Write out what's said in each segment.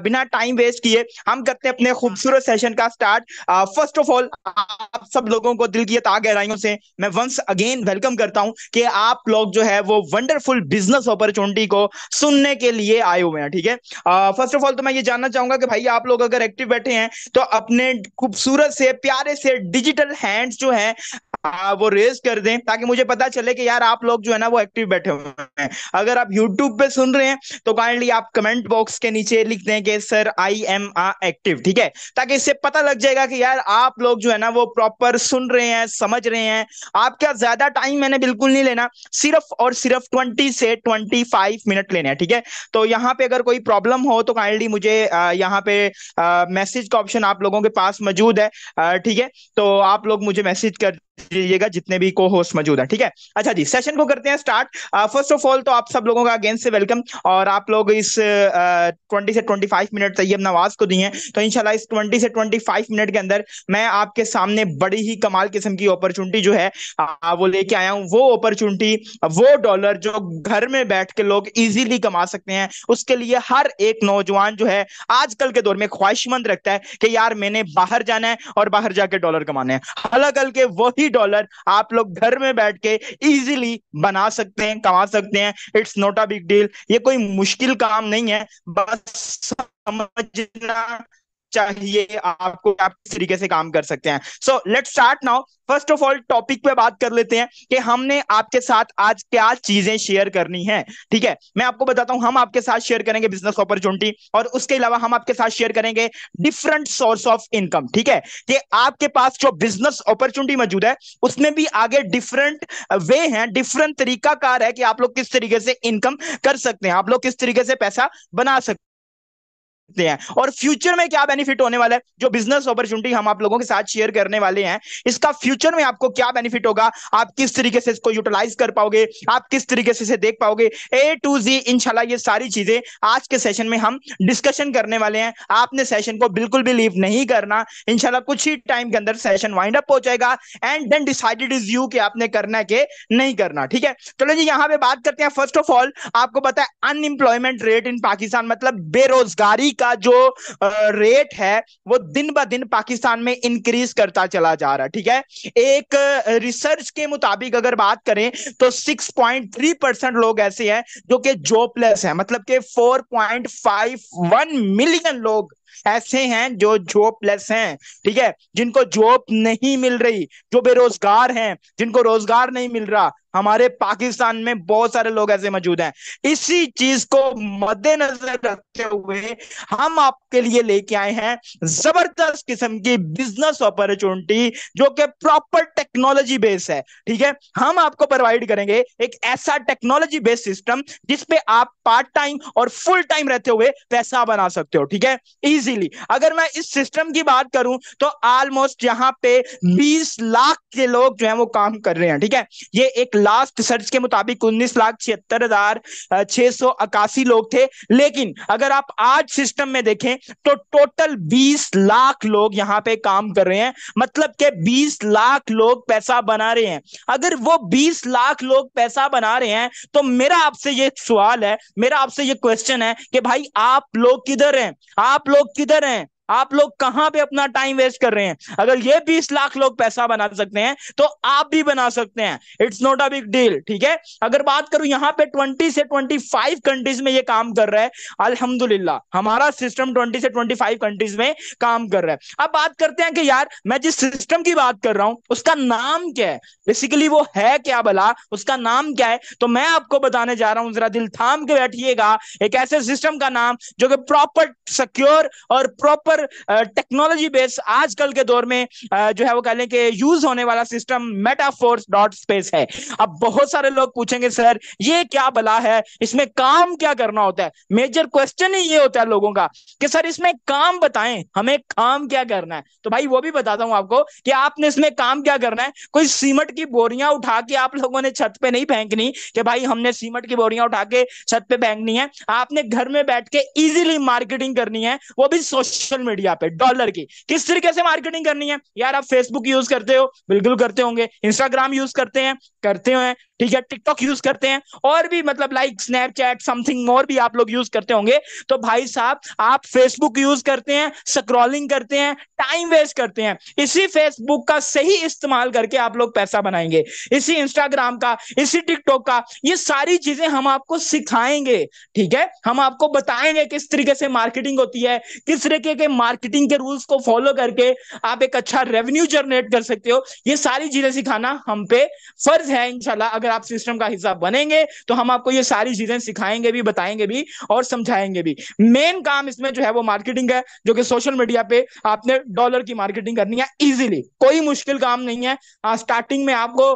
बिना time waste किए हम करते हैं अपने खूबसूरत सेशन का स्टार्ट। फर्स्ट ऑफ ऑल आप सब लोगों को दिल की तह गहराइयों से मैं वंस अगेन वेलकम करता हूं कि आप लोग जो है वो वंडरफुल बिजनेस अपॉर्चुनिटी को सुनने के लिए आए हुए हैं। ठीक है, फर्स्ट ऑफ ऑल तो मैं ये जानना चाहूंगा कि भाई आप लोग अगर एक्टिव बैठे हैं तो अपने खूबसूरत से प्यारे से डिजिटल हैंड्स जो हैं वो रेज कर दें ताकि मुझे पता चले कि यार आप लोग जो है ना वो एक्टिव बैठे हुए हैं। अगर आप यूट्यूब पे सुन रहे हैं तो काइंडली आप कमेंट बॉक्स के नीचे लिख दें कि सर आई एम एक्टिव। ठीक है, ताकि इससे पता लग जाएगा कि यार आप लोग जो है ना वो प्रॉपर सुन रहे हैं, समझ रहे हैं। आपका ज्यादा टाइम मैंने बिल्कुल नहीं लेना, सिर्फ और सिर्फ 20 से 25 मिनट लेने हैं। ठीक है, तो यहाँ पे अगर कोई प्रॉब्लम हो तो काइंडली मुझे यहाँ पे मैसेज का ऑप्शन आप लोगों के पास मौजूद है। ठीक है, तो आप लोग मुझे मैसेज कर दीजिएगा जितने भी को होस्ट मौजूद है। ठीक है, अच्छा जी, सेशन को करते हैं स्टार्ट। फर्स्ट ऑफ ऑल तो आप सब लोगों का अगेन से वेलकम। और आप लोग इस 20 से 25 मिनट तैयब नवाज को दिए हैं, तो इंशाल्लाह इस 20 से 25 मिनट के अंदर मैं आपके सामने बड़ी ही कमाल किस्म की अपॉर्चुनिटी जो है वो लेके आया हूँ। वो अपॉर्चुनिटी, वो डॉलर जो घर में बैठ के लोग इजीली कमा सकते हैं, उसके लिए हर एक नौजवान जो है आजकल के दौर में ख्वाहिशमंद रखता है कि यार मैंने बाहर जाना है और बाहर जाके डॉलर कमाने हैं। हालांकि वही डॉलर आप लोग घर में बैठ के इजीली बना सकते हैं, कमा सकते हैं। It's not a big deal, ये कोई मुश्किल काम नहीं है, बस समझना चाहिए आपको आप किस तरीके से काम कर सकते हैं। So let's start now. First of all topic पे बात कर लेते हैं कि हमने आपके साथ आज क्या चीजें शेयर करनी है। ठीक है, मैं आपको बताता हूं, हम आपके साथ शेयर करेंगे बिजनेस अपॉर्चुनिटी और उसके अलावा हम आपके साथ शेयर करेंगे डिफरेंट सोर्स ऑफ इनकम। ठीक है, कि आपके पास जो बिजनेस अपॉर्चुनिटी मौजूद है उसमें भी आगे डिफरेंट वे हैं, डिफरेंट तरीकाकार है कि आप लोग किस तरीके से इनकम कर सकते हैं, आप लोग किस तरीके से पैसा बना सकते हैं और फ्यूचर में क्या बेनिफिट होने वाला है। जो बिजनेस अपॉर्चुनिटी हम आप लोगों के साथ शेयर करने वाले हैं, इसका फ्यूचर में आपको क्या बेनिफिट होगा, आप किस तरीके से इसको यूटिलाइज कर पाओगे, आप किस तरीके से इसे देख पाओगे, ए टू जी इंशाल्लाह ये सारी चीजें आज के सेशन में हम डिस्कशन करने वाले हैं। आपने सेशन को बिल्कुल भी लीव नहीं करना, इंशाल्लाह कुछ ही टाइम के अंदर सेशन वाइंड अप हो जाएगा and then decided is you कि आपने करना है कि नहीं करना। ठीक है, चलो जी यहां पे बात करते हैं। फर्स्ट ऑफ ऑल आपको पता है अनएम्प्लॉयमेंट रेट इन पाकिस्तान, मतलब बेरोजगारी का जो रेट है वो दिन ब दिन पाकिस्तान में इंक्रीज करता चला जा रहा है। ठीक है, एक रिसर्च के मुताबिक अगर बात करें तो 6.3% लोग ऐसे हैं जो कि जॉबलेस हैं, मतलब कि 4.51 मिलियन लोग ऐसे हैं जो जॉबलेस हैं। ठीक है, जिनको जॉब नहीं मिल रही, जो बेरोजगार हैं, जिनको रोजगार नहीं मिल रहा। हमारे पाकिस्तान में बहुत सारे लोग ऐसे मौजूद हैं। इसी चीज को मद्देनजर रखते हुए हम आपके लिए लेके आए हैं जबरदस्त किस्म की बिजनेस अपॉर्चुनिटी जो कि प्रॉपर टेक्नोलॉजी बेस है। ठीक है, हम आपको प्रोवाइड करेंगे एक ऐसा टेक्नोलॉजी बेस्ड सिस्टम जिसपे आप पार्ट टाइम और फुल टाइम रहते हुए पैसा बना सकते हो। ठीक है, इजीली। अगर मैं इस सिस्टम की बात करूं तो ऑलमोस्ट यहां पे 20 लाख के लोग जो है वो काम कर रहे हैं। ठीक है, ये एक लास्ट सर्च के मुताबिक 19,76,681 लोग थे, लेकिन अगर आप आज सिस्टम में देखें तो टोटल 20 लाख लोग यहां पे काम कर रहे हैं, मतलब कि 20 लाख लोग पैसा बना रहे हैं। अगर वो 20 लाख लोग पैसा बना रहे हैं तो मेरा आपसे ये सवाल है, मेरा आपसे ये क्वेश्चन है कि भाई आप लोग किधर हैं, आप लोग किधर हैं, आप लोग कहां पे अपना टाइम वेस्ट कर रहे हैं। अगर ये 20 लाख लोग पैसा बना सकते हैं तो आप भी बना सकते हैं। It's not a big deal. ठीक है, अगर बात करूं यहां पे 20 से 25 कंट्रीज में ये काम कर रहा है। अल्हम्दुलिल्लाह हमारा सिस्टम 20 से 25 कंट्रीज में काम कर रहा है। अब बात करते हैं कि यार मैं जिस सिस्टम की बात कर रहा हूं उसका नाम क्या है, बेसिकली वो है क्या भला, उसका नाम क्या है, तो मैं आपको बताने जा रहा हूं। जरा दिल थाम के बैठिएगा। एक ऐसे सिस्टम का नाम जो कि प्रॉपर सिक्योर और प्रॉपर टेक्नोलॉजी बेस आजकल के दौर में जो है वो कह लें कि यूज होने वाला सिस्टम मेटाफोर्स डॉट स्पेस है। अब बहुत सारे लोग पूछेंगे सर ये क्या भला है, इसमें काम क्या करना होता है। मेजर क्वेश्चन ही ये होता है लोगों का कि सर इसमें काम बताएं, हमें काम क्या करना है। तो भाई वो भी बताता हूं आपको कि आपने इसमें काम क्या करना है। कोई सीमेंट की बोरियां उठा के आप लोगों ने छत पे नहीं फेंकनी कि भाई हमने सीमेंट की बोरियां उठा के छत पे फेंकनी है। आपने घर में बैठ के इजीली मार्केटिंग करनी है, वो भी सोशल मीडिया पे डॉलर की। किस तरीके से मार्केटिंग करनी है यार, आप फेसबुक यूज करते हो, बिल्कुल करते होंगे, इंस्टाग्राम यूज करते हैं, करते हैं, ठीक है, टिकटॉक यूज करते हैं, और भी मतलब लाइक स्नैपचैट समथिंग और भी आप लोग यूज करते होंगे। तो भाई साहब आप फेसबुक यूज करते हैं, स्क्रॉलिंग करते हैं, टाइम वेस्ट करते हैं, इसी फेसबुक का सही इस्तेमाल करके आप लोग पैसा बनाएंगे, इसी इंस्टाग्राम का, इसी टिकटॉक का, ये सारी चीजें हम आपको सिखाएंगे। ठीक है, हम आपको बताएंगे किस तरीके से मार्केटिंग होती है, किस तरीके के मार्केटिंग के रूल्स को फॉलो करके आप एक अच्छा रेवेन्यू जनरेट कर सकते हो। ये सारी चीजें सिखाना हम पे फर्ज है। इंशाल्लाह अगर आप सिस्टम का हिस्सा बनेंगे तो हम आपको ये सारी चीजें सिखाएंगे भी, बताएंगे भी और समझाएंगे भी। मेन काम इसमें जो है वो मार्केटिंग है, जो कि सोशल मीडिया पे आपने डॉलर की मार्केटिंग करनी है इजीली, कोई मुश्किल काम नहीं है। स्टार्टिंग में आपको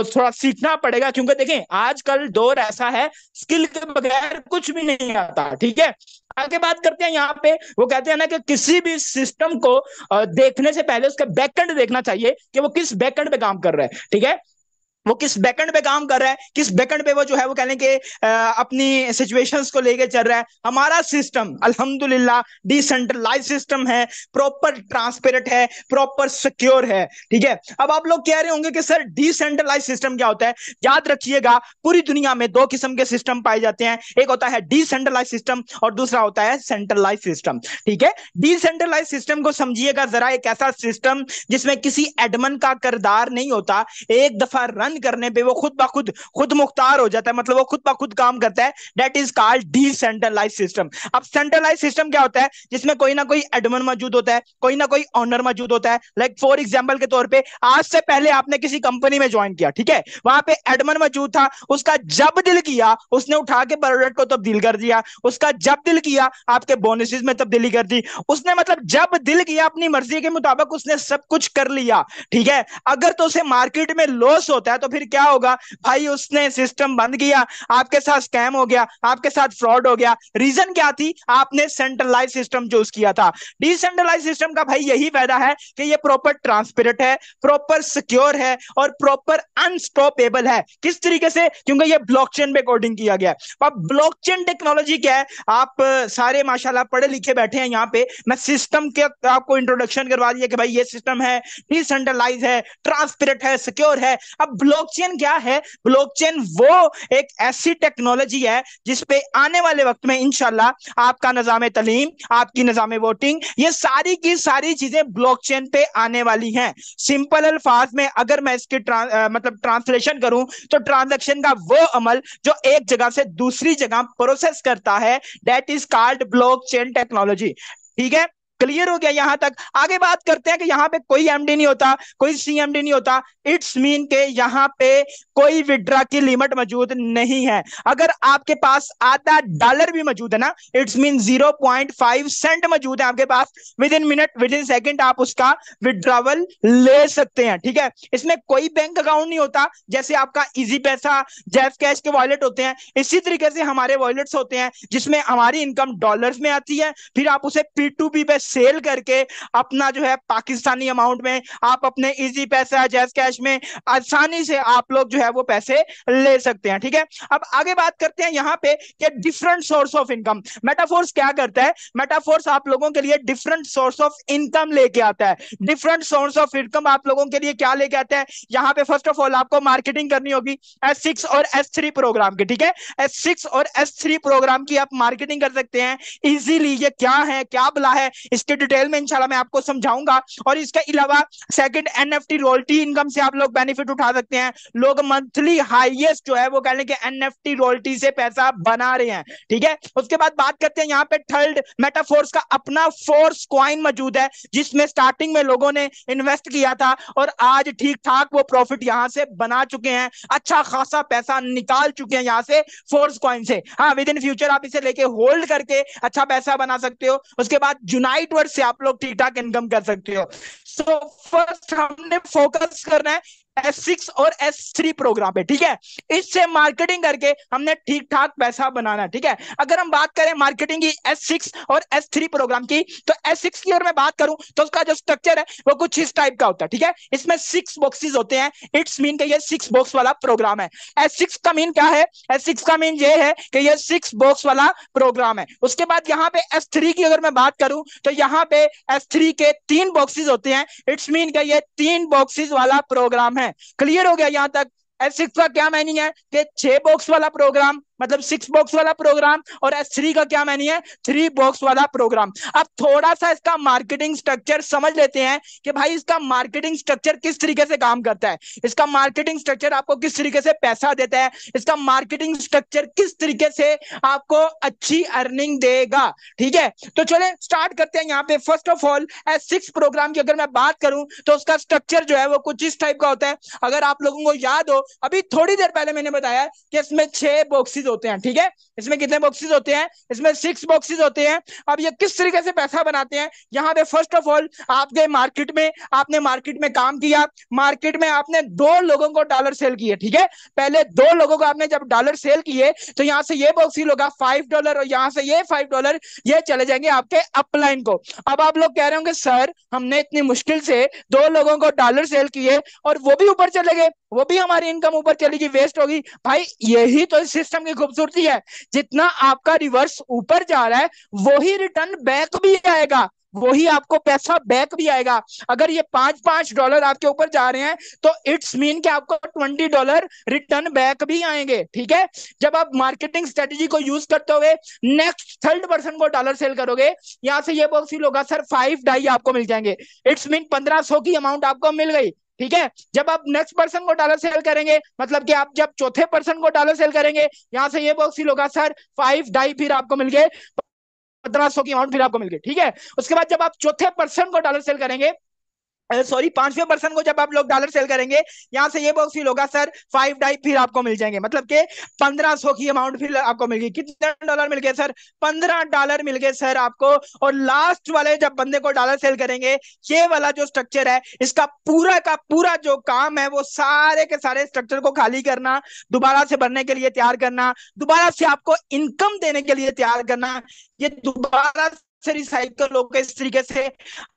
थोड़ा सीखना पड़ेगा, क्योंकि देखें आजकल दौर ऐसा है स्किल के बगैर कुछ भी नहीं आता। ठीक है, आगे बात करते हैं। यहाँ पे वो कहते हैं ना कि किसी भी सिस्टम को देखने से पहले उसका बैकएंड देखना चाहिए कि वो किस बैकएंड पे काम कर रहा है। ठीक है, वो किस बैकएंड पे काम कर रहा है, किस बैकएंड पे वो जो है वो कह लें कि अपनी सिचुएशंस को लेके चल रहा है। हमारा सिस्टम अल्हम्दुलिल्लाह डिसेंट्रलाइज सिस्टम है, प्रॉपर ट्रांसपेरेंट है, प्रॉपर सिक्योर है। ठीक है, अब आप लोग कह रहे होंगे कि सर डिसेंट्रलाइज सिस्टम क्या होता है। याद रखिएगा पूरी दुनिया में दो किस्म के सिस्टम पाए जाते हैं, एक होता है डिसेंट्रलाइज सिस्टम और दूसरा होता है सेंट्रलाइज सिस्टम। ठीक है, डिसेंट्रलाइज सिस्टम को समझिएगा जरा, एक ऐसा सिस्टम जिसमें किसी एडमन का किरदार नहीं होता, एक दफा रन करने पे वो खुद मुख्तार हो जाता है, मतलब वो खुद ब खुद काम करता है। That is called decentralise system. अब सेंट्रलाइज सिस्टम क्या होता है, जिसमें कोई ना कोई एडमिन मौजूद होता है, कोई ना कोई ऑनर मौजूद होता है। लाइक फॉर एग्जांपल के तौर पे आज से पहले आपने किसी कंपनी में ज्वाइन किया, ठीक है, वहां पे एडमिन मौजूद था, उसका जब दिल किया उसने उठा के प्रोडक्ट को तब्दील कर दिया, उसका जब दिल किया आपके बोनसेस में तब्दीली कर दी, उसने मतलब जब दिल किया अपनी मर्जी के मुताबिक उसने सब कुछ कर लिया। ठीक है, अगर तो उसे मार्केट में लॉस होता है तो फिर क्या होगा भाई, उसने सिस्टम बंद किया, आपके साथ स्कैम हो गया, आपके साथ फ्रॉड हो गया। रीजन क्या थी, आपने सेंट्रलाइज सिस्टम चूज किया था। डिसेंट्रलाइज सिस्टम का भाई यही फायदा है कि ये प्रॉपर ट्रांसपेरेंट है, प्रॉपर सिक्योर है और प्रॉपर अनस्टॉपेबल है। किस तरीके से, क्योंकि ये ब्लॉकचेन पे कोडिंग किया गया है। अब ब्लॉकचेन टेक्नोलॉजी क्या है, आप सारे माशाल्लाह पढ़े लिखे बैठे हैं यहाँ पे, मैं सिस्टम के आपको इंट्रोडक्शन करवा दिया कि भाई ये सिस्टम है, डिसेंट्रलाइज है, ट्रांसपेरेंट है, सिक्योर है। अब ब्लॉकचेन क्या है, ब्लॉकचेन वो एक ऐसी टेक्नोलॉजी है जिसपे आने वाले वक्त में इंशाल्लाह आपका निजाम तलीम, आपकी निजाम वोटिंग, ये सारी की सारी चीजें ब्लॉकचेन पे आने वाली हैं। सिंपल अल्फाज में अगर मैं इसकी मतलब ट्रांसलेशन करूं तो ट्रांजैक्शन का वो अमल जो एक जगह से दूसरी जगह प्रोसेस करता है, that is called blockchain technology. ठीक है, क्लियर हो गया यहां तक। आगे बात करते हैं कि यहां पे कोई एमडी नहीं होता, कोई सीएमडी नहीं होता। इट्स मीन के यहां पे कोई विड्रा की लिमिट मौजूद नहीं है। अगर आपके पास आधा डॉलर भी मौजूद है ना, इट्स मीन 0.5 सेंट मौजूद है आपके पास, within minute within second आप उसका विड्रावल ले सकते हैं। ठीक है, इसमें कोई बैंक अकाउंट नहीं होता, जैसे आपका इजी पैसा, जैफ कैश के वॉलेट होते हैं, इसी तरीके से हमारे वॉलेट्स होते हैं जिसमें हमारी इनकम डॉलर्स में आती है, फिर आप उसे P2P पे सेल करके अपना जो है पाकिस्तानी अमाउंट में आप अपने इजी पैसा, जैस कैश में आसानी से आप लोग जो है वो पैसे ले सकते हैं। ठीक है, अब आगे बात करते हैं यहाँ पे कि डिफरेंट सोर्स ऑफ इनकम। मेटाफोर्स क्या करता है, मेटाफोर्स आप लोगों के लिए डिफरेंट सोर्स ऑफ इनकम लेके आता है। डिफरेंट सोर्स ऑफ इनकम आप लोगों के लिए क्या लेके आता है, यहाँ पे फर्स्ट ऑफ ऑल आपको मार्केटिंग करनी होगी S6 और S3 प्रोग्राम की। ठीक है, S6 और S3 प्रोग्राम की आप मार्केटिंग कर सकते हैं इजीली। ये क्या है, क्या बला है, इसके डिटेल में इंशाल्लाह मैं आपको समझाऊंगा। और इसके अलावा सेकंड एनएफटी रॉयल्टी इनकम से आप लोग बेनिफिट उठा सकते हैं। लोग मंथली हाईएस्ट जो है वो कह लें कि एनएफटी रॉयल्टी से पैसा बना रहे हैं। ठीक है, उसके बाद बात करते हैं यहाँ पे थर्ड, मेटाफोर्स का अपना फोर्स कॉइन मौजूद है जिसमें स्टार्टिंग में लोगों ने इन्वेस्ट किया था और आज ठीक ठाक वो प्रॉफिट यहां से बना चुके हैं, अच्छा खासा पैसा निकाल चुके हैं यहां से फोर्स कॉइन से। हाँ, विद इन फ्यूचर आप इसे लेके होल्ड करके अच्छा पैसा बना सकते हो। उसके बाद यूनाइट वर्ड से आप लोग ठीक ठाक इनकम कर सकते हो। सो फर्स्ट हमने फोकस करना है S6 और S3 प्रोग्राम पे। ठीक है, इससे मार्केटिंग करके हमने ठीक ठाक पैसा बनाना। ठीक है, अगर हम बात करें मार्केटिंग की S6 और S3 प्रोग्राम की, तो S6 की अगर मैं बात करूं तो उसका जो स्ट्रक्चर है वो कुछ इस टाइप का होता है। ठीक है, इसमें 6 बॉक्सेस होते हैं, इट्स मीन कि ये 6 बॉक्स वाला प्रोग्राम है। S6 का मीन क्या है, S6 का मीन ये है कि ये 6 बॉक्स वाला प्रोग्राम है। उसके बाद यहाँ पे S3 की अगर मैं बात करूं तो यहाँ पे S3 के 3 बॉक्सेस होते हैं, इट्स मीन कि ये 3 बॉक्सेस वाला प्रोग्राम है। क्लियर हो गया यहां तक। S6 का क्या मीनिंग है कि 6 बॉक्स वाला प्रोग्राम, मतलब 6 बॉक्स वाला प्रोग्राम, और S3 का क्या मीनिंग है, 3 बॉक्स वाला प्रोग्राम। अब थोड़ा सा इसका मार्केटिंग स्ट्रक्चर समझ लेते हैं कि भाई इसका मार्केटिंग स्ट्रक्चर किस तरीके से काम करता है, इसका मार्केटिंग स्ट्रक्चर आपको किस तरीके से पैसा देता है, इसका मार्केटिंग स्ट्रक्चर किस तरीके से आपको अच्छी अर्निंग देगा। ठीक है, तो चले स्टार्ट करते हैं। यहाँ पे first of all S6 programme की अगर मैं बात करूं तो उसका स्ट्रक्चर जो है वो कुछ इस टाइप का होता है। अगर आप लोगों को याद हो, अभी थोड़ी देर पहले मैंने बताया कि इसमें 6 बॉक्सेस होते हैं। ठीक है, इसमें कितने बॉक्सेस होते हैं, इसमें 6 बॉक्सेस होते हैं। अब ये किस तरीके से पैसा बनाते हैं, यहाँ पे फर्स्ट ऑफ ऑल आपके मार्केट में, आपने मार्केट में काम किया, मार्केट में आपने 2 लोगों को डॉलर सेल किए। ठीक है, पहले 2 लोगों को आपने जब डॉलर सेल किए तो यहां से ये बॉक्स होगा $5 और यहां से ये $5 ये चले जाएंगे आपके अपलाइन को। अब आप लोग कह रहे होंगे सर हमने इतनी मुश्किल से 2 लोगों को डॉलर सेल किए और वो भी ऊपर चले गए, वो भी हमारी इनकम ऊपर चलेगी, वेस्ट होगी। भाई यही तो इस सिस्टम की खूबसूरती है, जितना आपका रिवर्स ऊपर जा रहा है वही रिटर्न बैक भी आएगा, वही आपको पैसा बैक भी आएगा। अगर ये $5 आपके ऊपर जा रहे हैं तो इट्स मीन कि आपको $20 रिटर्न बैक भी आएंगे। ठीक है, जब आप मार्केटिंग स्ट्रेटेजी को यूज करते हुए नेक्स्ट थर्ड पर्सन को डॉलर सेल करोगे, यहां से ये बॉक्स होगा सर 5 डाई आपको मिल जाएंगे, इट्स मीन 1500 की अमाउंट आपको मिल गई। ठीक है, जब आप नेक्स्ट पर्सन को डॉलर सेल करेंगे, मतलब कि आप जब चौथे पर्सन को डॉलर सेल करेंगे, यहां से ये बॉक्स होगा सर 5 डाई फिर आपको मिल गए, 1500 की अमाउंट फिर आपको मिल गई। ठीक है, उसके बाद जब आप चौथे पर्सन को डॉलर सेल करेंगे, सॉरी 5वें पर्सन को जब आप लोग डॉलर सेल करेंगे, यहां से ये बॉक्स फिल होगा सर 5 डाई फिर आपको मिल जाएंगे, मतलब कि 1500 की अमाउंट फिर आपको मिल गई। कितने डॉलर मिल गए सर, $15 मिल गए सर आपको। और लास्ट वाले जब बंदे को डॉलर सेल करेंगे, ये वाला जो स्ट्रक्चर है, इसका पूरा का पूरा जो काम है वो सारे के सारे स्ट्रक्चर को खाली करना, दोबारा से भरने के लिए तैयार करना, दोबारा से आपको इनकम देने के लिए तैयार करना, ये दोबारा से रिसाइकल होकर इस तरीके से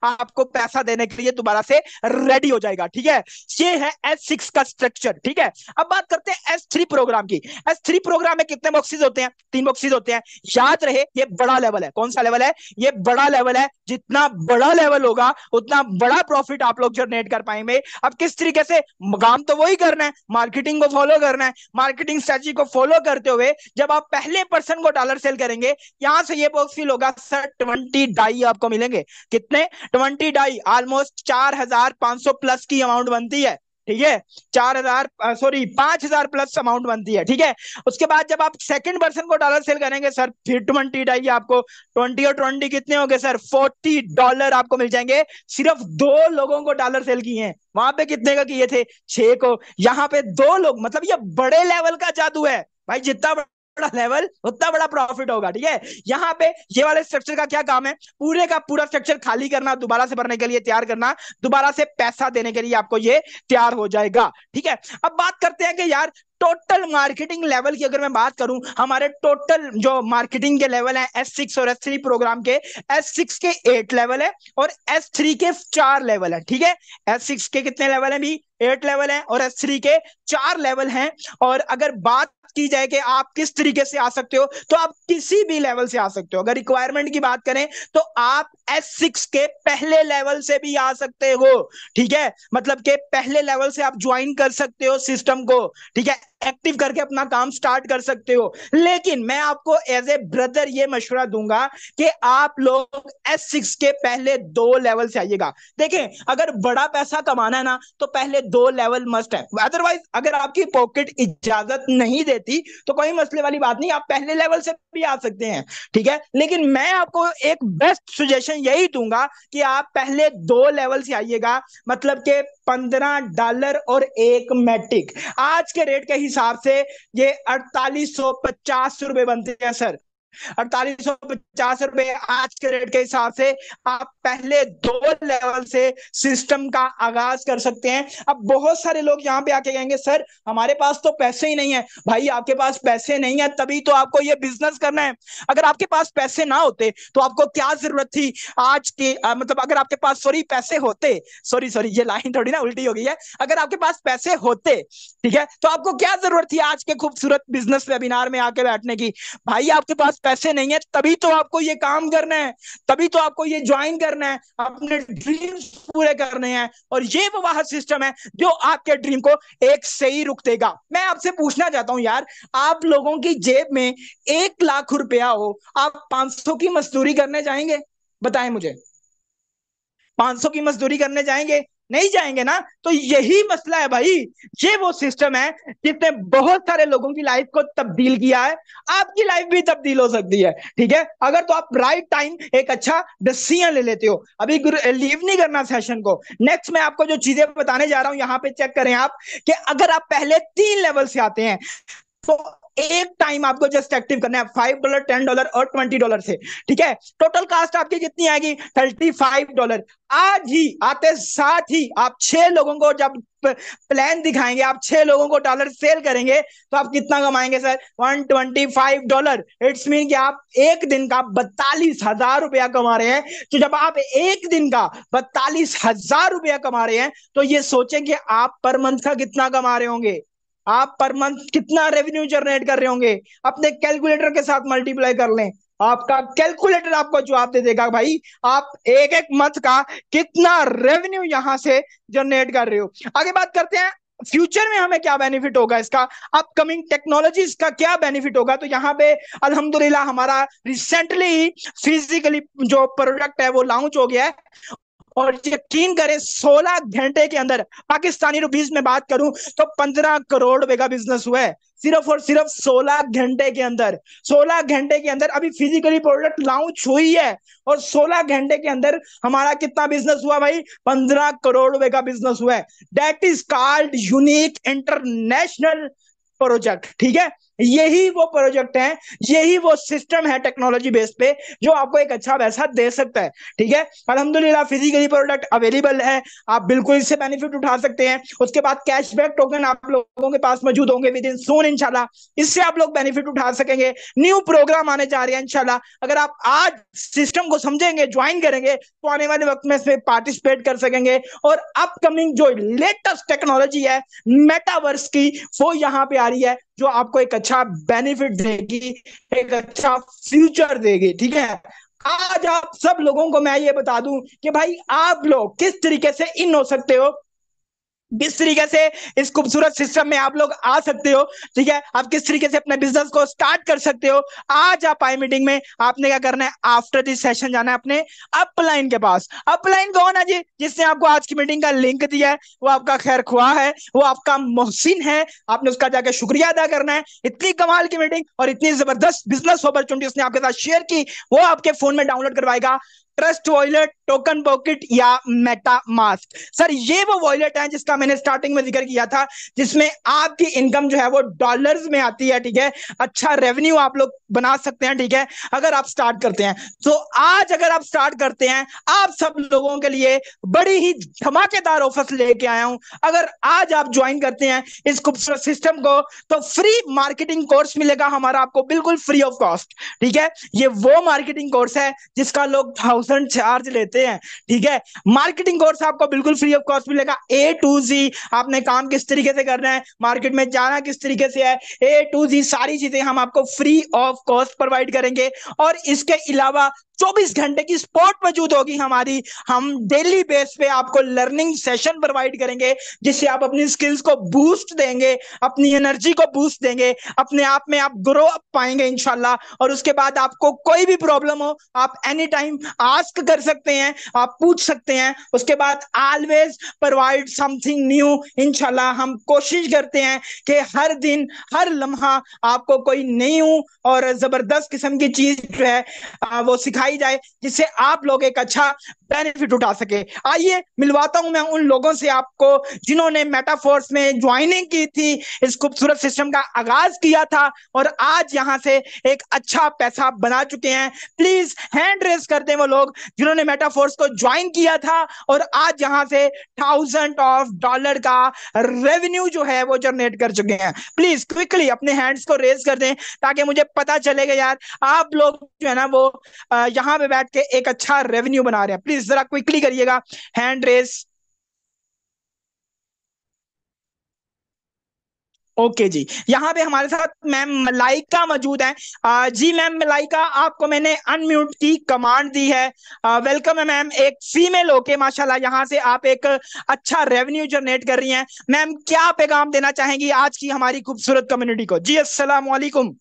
आपको पैसा देने के लिए दोबारा से रेडी हो जाएगा। ठीक है, ये है S6 का स्ट्रक्चर। ठीक है, अब बात करते हैं S3 प्रोग्राम की। S3 प्रोग्राम में कितने बॉक्सेस होते हैं, 3 बॉक्सेस होते हैं। याद रहे ये बड़ा लेवल है, कौन सा लेवल है, ये बड़ा लेवल है। जितना बड़ा लेवल होगा उतना बड़ा प्रॉफिट आप लोग जनरेट कर पाएंगे। अब किस तरीके से, काम तो वही करना है, मार्केटिंग को फॉलो करना है। मार्केटिंग स्ट्रेटजी को फॉलो करते हुए जब आप पहले पर्सन को डॉलर सेल करेंगे, यहां से ये बॉक्स फिल होगा सर 20 डाई आपको मिलेंगे। कितने, 20 डाई, ऑलमोस्ट 4500 प्लस की अमाउंट बनती है। ठीक है, 5000 प्लस अमाउंट बनती है। ठीक है, उसके बाद जब आप सेकंड पर्सन को डॉलर सेल करेंगे सर, फिर 20 डाई आपको, 20 और 20 कितने हो गए सर, $40 आपको मिल जाएंगे। सिर्फ 2 लोगों को डॉलर सेल किए हैं, वहां पे कितने का किए थे, 6 को, यहाँ पे 2 लोग, मतलब ये बड़े लेवल का जादू है भाई, जितना बड़ा लेवल उतना बड़ा प्रॉफिट होगा। ठीक है, यहाँ पे ये वाले स्ट्रक्चर का क्या काम है, पूरे का पूरा स्ट्रक्चर खाली करना, दोबारा से भरने के लिए तैयार करना, दोबारा से पैसा देने के लिए आपको ये तैयार हो जाएगा। ठीक है, अब बात करते हैं कि यार टोटल मार्केटिंग लेवल की अगर मैं बात करूं, हमारे टोटल जो मार्केटिंग के लेवल है S6 और S3 प्रोग्राम के, S6 के 8 लेवल है और S3 के 4 लेवल है। ठीक है, S6 के कितने लेवल है भी, 8 लेवल है और S3 के 4 लेवल हैं। और अगर बात की जाए कि आप किस तरीके से आ सकते हो, तो आप किसी भी लेवल से आ सकते हो। अगर रिक्वायरमेंट की बात करें तो आप S6 के पहले लेवल से भी आ सकते हो। ठीक है, मतलब के पहले लेवल से आप ज्वाइन कर सकते हो सिस्टम को। ठीक है, एक्टिव करके अपना काम स्टार्ट कर सकते हो। लेकिन मैं आपको एज ए ब्रदर ये मशवरा दूंगा कि आप लोग S6 के पहले 2 लेवल से आइएगा। देखें, अगर बड़ा पैसा कमाना है ना तो पहले 2 लेवल मस्ट है, अदरवाइज अगर आपकी पॉकेट इजाजत नहीं देती तो कोई मसले वाली बात नहीं, आप पहले लेवल से भी आ सकते हैं। ठीक है, लेकिन मैं आपको एक बेस्ट सजेशन यही दूंगा कि आप पहले 2 लेवल से आइएगा, मतलब के $15 और 1 मैट्रिक, आज के रेट के हिसाब से ये 4850 रुपए बनते हैं सर। 4850 रुपए आज के रेट के हिसाब से आप पहले 2 लेवल से सिस्टम का आगाज कर सकते हैं। अब बहुत सारे लोग यहाँ पे आके कहेंगे सर हमारे पास तो पैसे ही नहीं है। भाई आपके पास पैसे नहीं है तभी तो आपको ये बिजनेस करना है। अगर आपके पास पैसे ना होते तो आपको क्या जरूरत थी आज के, मतलब अगर आपके पास पैसे होते, सॉरी ये लाइन थोड़ी ना उल्टी हो गई है, अगर आपके पास पैसे होते, ठीक है, तो आपको क्या जरूरत थी आज के खूबसूरत बिजनेस वेबिनार में आके बैठने की। भाई आपके पास पास पैसे नहीं है, तभी तो आपको ये काम करना है, तभी तो आपको ये ज्वाइन करना है, अपने ड्रीम्स पूरे करने हैं। और ये वो वाह सिस्टम है जो आपके ड्रीम को एक से ही रुक देगा। मैं आपसे पूछना चाहता हूं यार, आप लोगों की जेब में 1 लाख रुपया हो, आप 500 की मजदूरी करने जाएंगे? बताएं मुझे, 500 की मजदूरी करने जाएंगे? नहीं जाएंगे ना। तो यही मसला है भाई, ये वो सिस्टम है जिसने बहुत सारे लोगों की लाइफ को तब्दील किया है। आपकी लाइफ भी तब्दील हो सकती है, ठीक है, अगर तो आप राइट टाइम एक अच्छा डिसीजन ले लेते हो। अभी लीव नहीं करना सेशन को। नेक्स्ट मैं आपको जो चीजें बताने जा रहा हूं, यहां पे चेक करें आप, कि अगर आप पहले 3 लेवल से आते हैं तो एक टाइम आपको जस्ट एक्टिव करना है $5, $10 और $20 से, ठीक है। टोटल कास्ट आपकी कितनी आएगी? $35। आज ही आते साथ ही आप 6 लोगों को जब प्लान दिखाएंगे, आप 6 लोगों को डॉलर सेल करेंगे, तो आप कितना कमाएंगे सर? $125। इट्स मीन कि आप एक दिन का 42,000 रुपया कमा रहे हैं। तो जब आप एक दिन का 42,000 रुपया कमा रहे हैं, तो ये सोचें कि आप पर मंथ का कितना कमा रहे होंगे, आप पर मंथ कितना रेवेन्यू जनरेट कर रहे होंगे। अपने कैलकुलेटर के साथ मल्टीप्लाई कर लें, आपका कैलकुलेटर आपको जवाब दे देगा भाई आप एक एक मंथ का कितना रेवेन्यू यहां से जनरेट कर रहे हो। आगे बात करते हैं फ्यूचर में हमें क्या बेनिफिट होगा, इसका अपकमिंग टेक्नोलॉजीज का क्या बेनिफिट होगा। तो यहाँ पे अल्हम्दुलिल्लाह हमारा रिसेंटली फिजिकली जो प्रोडक्ट है वो लॉन्च हो गया है, और यकीन करें 16 घंटे के अंदर, पाकिस्तानी रुपीस में बात करूं तो 15 करोड़ रुपए का बिजनेस हुआ है, सिर्फ और सिर्फ 16 घंटे के अंदर। 16 घंटे के अंदर अभी फिजिकली प्रोडक्ट लॉन्च हुई है, और 16 घंटे के अंदर हमारा कितना बिजनेस हुआ भाई? 15 करोड़ रुपए का बिजनेस हुआ है। That is called unique international project, ठीक है। यही वो प्रोजेक्ट है, यही वो सिस्टम है टेक्नोलॉजी बेस पे जो आपको एक अच्छा पैसा दे सकता है, ठीक है। अल्हम्दुलिल्लाह फिजिकली प्रोडक्ट अवेलेबल है, आप बिल्कुल इससे बेनिफिट उठा सकते हैं। उसके बाद कैशबैक टोकन आप लोगों के पास मौजूद होंगे विद इन सून इंशाल्लाह, इससे आप लोग बेनिफिट उठा सकेंगे। न्यू प्रोग्राम आने जा रहे हैं इंशाल्लाह, अगर आप आज सिस्टम को समझेंगे, ज्वाइन करेंगे, तो आने वाले वक्त में इसमें पार्टिसिपेट कर सकेंगे। और अपकमिंग जो लेटेस्ट टेक्नोलॉजी है मेटावर्स की, वो यहाँ पे आ रही है, जो आपको एक अच्छा बेनिफिट देगी, एक अच्छा फ्यूचर देगी, ठीक है। आज आप सब लोगों को मैं ये बता दूं कि भाई आप लोग किस तरीके से इन हो सकते हो, किस तरीके से इस खूबसूरत सिस्टम में आप लोग आ सकते हो, ठीक है। आप किस तरीके से अपने बिजनेस को स्टार्ट कर सकते हो। आज आप आए मीटिंग में, आपने क्या करना है, आफ्टर दिस सेशन जाना है अपने अपलाइन के पास। अपलाइन कौन है जी? जिसने आपको आज की मीटिंग का लिंक दिया है, वो आपका खैर ख्वाह है, वो आपका मोहसिन है। आपने उसका जाकर शुक्रिया अदा करना है। इतनी कमाल की मीटिंग और इतनी जबरदस्त बिजनेस अपॉर्चुनिटी उसने आपके साथ शेयर की, वो आपके फोन में डाउनलोड करवाएगा। ट्रस्ट वॉलेट, टोकन पॉकेट या मेटा मास्क। सर ये वो वॉलेट है जिसका मैंने स्टार्टिंग में जिक्र किया था, जिसमें आपकी इनकम जो है वो डॉलर्स में आती है, ठीक है। अच्छा रेवेन्यू आप लोग बना सकते हैं, ठीक है, अगर आप स्टार्ट करते हैं। तो आज अगर आप स्टार्ट करते हैं, आप सब लोगों के लिए बड़ी ही धमाकेदार ऑफर लेके आया हूं। अगर आज आप ज्वाइन करते हैं इस खूबसूरत सिस्टम को, तो फ्री मार्केटिंग कोर्स मिलेगा हमारा आपको, बिल्कुल फ्री ऑफ कॉस्ट, ठीक है। ये वो मार्केटिंग कोर्स है जिसका लोग 1000 चार्ज लेते हैं, ठीक है। मार्केटिंग कोर्स आपको बिल्कुल फ्री ऑफ कॉस्ट मिलेगा। A to Z आपने काम किस तरीके से करना है, मार्केट में जाना किस तरीके से है, A to Z सारी चीजें हम आपको फ्री ऑफ कॉस्ट प्रोवाइड करेंगे। और इसके अलावा 24 घंटे की सपोर्ट मौजूद होगी हमारी। हम डेली बेस पे आपको लर्निंग सेशन प्रोवाइड करेंगे, जिससे आप अपनी स्किल्स को बूस्ट देंगे, अपनी एनर्जी को बूस्ट देंगे, अपने आप में आप ग्रो अप पाएंगे इंशाल्लाह। और उसके बाद आपको कोई भी प्रॉब्लम हो, आप एनी टाइम आस्क कर सकते हैं, आप पूछ सकते हैं। उसके बाद ऑलवेज प्रोवाइड समथिंग न्यू इंशाल्लाह। हम कोशिश करते हैं कि हर दिन हर लम्हा आपको कोई न्यू और जबरदस्त किस्म की चीज जो है वो सिखाई जाए, जिससे आप लोग एक अच्छा बेनिफिट उठा सके। आइए मिलवाता हूं मैं उन लोगों से आपको जिन्होंने मेटाफोर्स में ज्वाइनिंग की थी, इस खूबसूरत सिस्टम का आगाज किया था और आज यहां से एक अच्छा पैसा बना चुके हैं। प्लीज हैंड रेस कर दें वो लोग जिन्होंने मेटाफोर्स को ज्वाइन किया था और आज यहां से $1000 का रेवेन्यू जो है वो जनरेट कर चुके हैं। प्लीज क्विकली अपने हैंड्स को रेस कर दें ताकि मुझे पता चलेगा यार आप लोग जो है ना वो यहां पे बैठ के एक अच्छा रेवेन्यू बना रहे हैं। प्लीज जरा क्विकली करिएगा हैंड रेस। ओके जी, यहाँ पे हमारे साथ मैम मलाइका मौजूद हैं। जी मैम मलाइका, आपको मैंने अनम्यूट की कमांड दी है। वेलकम है मैम, एक फीमेल होके माशाल्लाह यहाँ से आप एक अच्छा रेवेन्यू जनरेट कर रही हैं। मैम क्या पैगाम देना चाहेंगी आज की हमारी खूबसूरत कम्युनिटी को? जी अस्सलाम वालेकुम।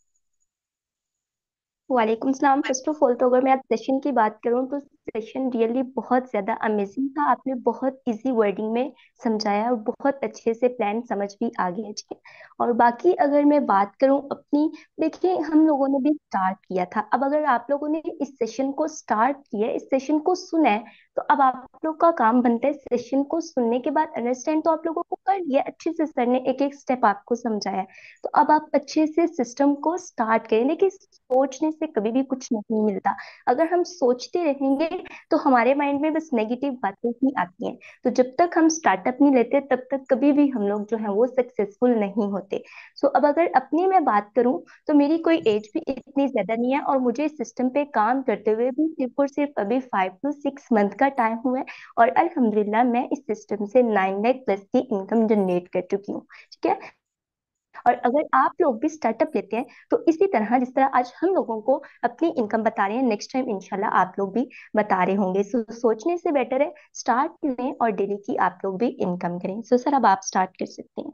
वालेकुम सलाम। फर्स्ट ऑफ ऑल तो अगर मैं आज सेशन की बात करूं तो सेशन रियली बहुत ज़्यादा अमेजिंग था। आपने बहुत इजी वर्डिंग में समझाया और बहुत अच्छे से प्लान समझ भी आ गया। ठीक है। और बाकी अगर मैं बात करूं अपनी, देखिए हम लोगों ने भी स्टार्ट किया था। अब अगर आप लोगों ने इस सेशन को स्टार्ट किया, इस सेशन को सुना है, तो अब आप लोग का काम बनता है सेशन को सुनने के बाद अंडरस्टैंड तो आप लोगों को कर लिया अच्छे से, सर ने एक एक स्टेप आपको समझाया। तो अब आप अच्छे से सिस्टम को स्टार्ट करें। देखिए सोचने से कभी भी कुछ नहीं मिलता। अगर हम सोचते रहेंगे तो हमारे माइंड में बस नेगेटिव बातें ही आती हैं। तो जब तक हम स्टार्टअप नहीं लेते तब तक कभी भी हम लोग जो है वो सक्सेसफुल नहीं होते। सो अब अगर अपनी मैं बात करूं तो मेरी कोई एज भी इतनी ज्यादा नहीं है और मुझे इस सिस्टम पे काम करते हुए भी सिर्फ और सिर्फ अभी 5 to 6 मंथ का टाइम हुआ है। और अल्हम्दुलिल्लाह मैं इस सिस्टम से 9 लाख प्लस की इनकम जनरेट कर चुकी हूँ। ठीक है। और अगर आप लोग भी स्टार्टअप लेते हैं तो इसी तरह जिस तरह आज हम लोगों को अपनी इनकम बता रहे हैं, नेक्स्ट टाइम इंशाल्लाह आप लोग भी बता रहे होंगे। सोचने से बेटर है स्टार्ट करें और डेली की आप लोग भी इनकम करें। सो सर अब आप स्टार्ट कर सकते हैं।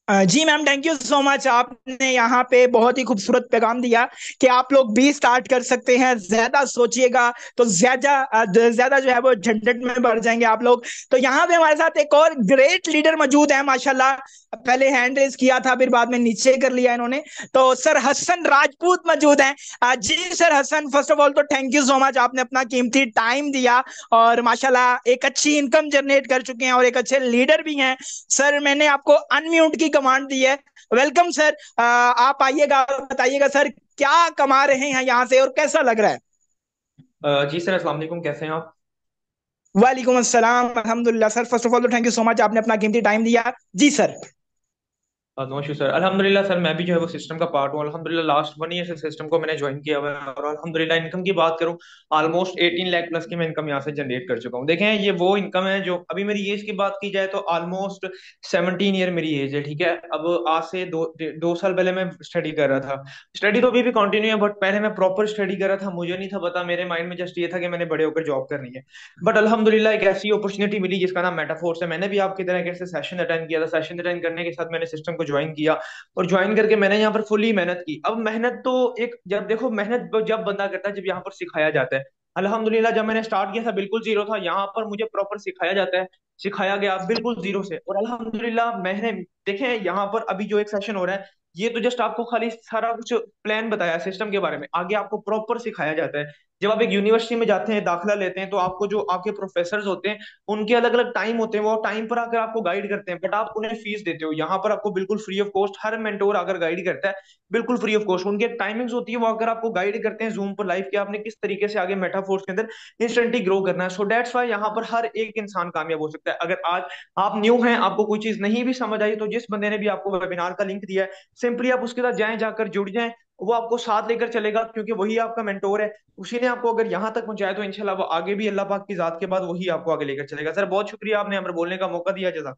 जी ma'am, thank you so much. आपने यहाँ पे बहुत ही खूबसूरत पैगाम दिया कि आप लोग भी स्टार्ट कर सकते हैं। ज्यादा सोचिएगा तो ज्यादा ज्यादा जो है वो झंझट में बढ़ जाएंगे आप लोग। तो यहाँ पे हमारे साथ एक और ग्रेट लीडर मौजूद है माशाल्लाह। पहले हैंड रेज किया था, फिर बाद में नीचे कर लिया इन्होंने। तो सर हसन राजपूत मौजूद हैं। जी sir Hasan, first of all तो थैंक यू सो मच, आपने अपना कीमती टाइम दिया और माशाल्लाह एक अच्छी इनकम जनरेट कर चुके हैं और एक अच्छे लीडर भी हैं। सर मैंने आपको अनम्यूट की कमांड दी है। Welcome sir. आप आइएगा और बताइएगा सर क्या कमा रहे हैं यहाँ से और कैसा लग रहा है? जी सर, अस्सलाम वालेकुम, कैसे हैं आप? वालेकुम अस्सलाम, अल्हम्दुलिल्लाह सर। फर्स्ट ऑफ ऑल तो थैंक यू सो मच, आपने अपना कीमती टाइम दिया। जी सर। No issue sir. अल्हम्दुलिल्लाह सर, मैं भी जो है वो सिस्टम का पार्ट हूँ। अल्हम्दुलिल्लाह लास्ट 1 ईयर से सिस्टम को मैंने ज्वाइन किया हुआ है और अल्हम्दुलिल्लाह इनकम की बात करूँ, ऑलमोस्ट 18 लाख प्लस की मैं इनकम यहाँ से जनरेट कर चुका हूँ। देखें, ये वो इनकम है जो अभी मेरी एज की बात की जाए तो ऑलमोस्ट 17 ईयर मेरी एज है। ठीक है। अब आज से 2 साल पहले मैं स्टडी कर रहा था। स्टडी तो अभी भी कंटिन्यू है, बट पहले मैं प्रॉपर स्टडी कर रहा था। मुझे नहीं था पता, मेरे माइंड में जस्ट ये था कि मैंने बड़े होकर जॉब करनी है। बट अल्हम्दुलिल्लाह एक ऐसी अपॉर्चुनिटी मिली जिसका नाम मेटाफोर्स है। मैंने भी आपकी तरह कैसे सेशन अटेंड किया था। सेशन अटेंड करने के साथ मैंने सिस्टम को ज्वाइन किया और ज्वाइन करके मैंने यहाँ पर फुली मेहनत की। अब मेहनत तो एक, जब देखो मेहनत जब बंदा करता है जब यहाँ पर सिखाया जाता है। अल्हम्दुलिल्लाह जब मैंने स्टार्ट किया था बिल्कुल जीरो था, यहाँ पर मुझे प्रॉपर सिखाया जाता है, सिखाया गया बिल्कुल जीरो से। और अल्हम्दुलिल्लाह मैंने, देखें यहाँ पर अभी जो एक सेशन हो रहा है, ये तो जस्ट आपको खाली सारा कुछ प्लान बताया सिस्टम के बारे में, आगे आपको प्रॉपर सिखाया जाता है। जब आप एक यूनिवर्सिटी में जाते हैं, दाखिला लेते हैं, तो आपको जो आपके प्रोफेसर होते हैं उनके अलग अलग टाइम होते हैं, वो टाइम पर आकर आपको गाइड करते हैं, बट आप उन्हें फीस देते हो। यहाँ पर आपको बिल्कुल free of cost her mentor आकर गाइड करता है, बिल्कुल फ्री ऑफ कॉस्ट। उनके टाइमिंग्स होती है, वो अगर आपको गाइड करते हैं जूम पर लाइव कि आपने किस तरीके से आगे मेटाफोर्स के अंदर इंस्टेंटली ग्रो करना है। सो डेट्स वाई यहाँ पर हर एक इंसान कामयाब हो सकता है। अगर आज आप न्यू हैं, आपको कोई चीज नहीं भी समझ आई, तो जिस बंदे ने भी आपको वेबिनार का लिंक दिया है, सिंपली आप उसके साथ जाएं, जाकर जुड़ जाएं। वो आपको साथ लेकर चलेगा क्योंकि वही आपका मेंटोर है। उसी ने आपको अगर यहाँ तक पहुंचाया तो इंशाल्लाह वो आगे भी अल्लाह पाक की जात के बाद वही आपको आगे लेकर चलेगा। सर बहुत शुक्रिया, आपने हमें बोलने का मौका दिया। जज़ाक।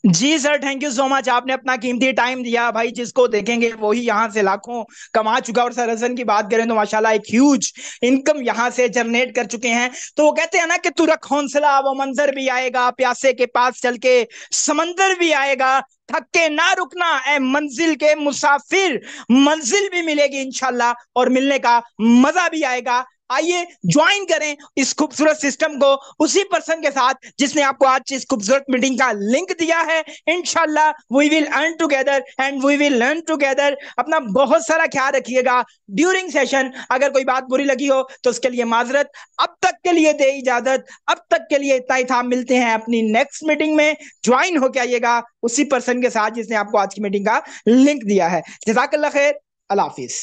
जी sir, thank you so much, आपने अपना कीमती टाइम दिया। भाई जिसको देखेंगे वही यहाँ से लाखों कमा चुका। और सर हसन की बात करें तो माशाल्लाह एक ह्यूज इनकम यहाँ से जनरेट कर चुके हैं। तो वो कहते हैं ना कि तू रख हौसला, वो मंजर भी आएगा, प्यासे के पास चल के समंदर भी आएगा, थक के ना रुकना ए मंजिल के मुसाफिर, मंजिल भी मिलेगी इंशाल्लाह और मिलने का मजा भी आएगा। आइए ज्वाइन करें इस खूबसूरत सिस्टम को उसी पर्सन के साथ जिसने आपको आज इस खूबसूरत मीटिंग का लिंक दिया है। इंशाल्लाह we will earn together and we will learn together. अपना बहुत सारा ख्याल रखिएगा ड्यूरिंग सेशन। अगर कोई बात बुरी लगी हो तो उसके लिए माजरत। अब तक के लिए दे इजाजत, अब तक के लिए इतना ही था। मिलते हैं अपनी नेक्स्ट मीटिंग में। ज्वाइन होके आइएगा उसी पर्सन के साथ जिसने आपको आज की मीटिंग का लिंक दिया है। जजाकल्लाह खैर, अल्लाह हाफिज।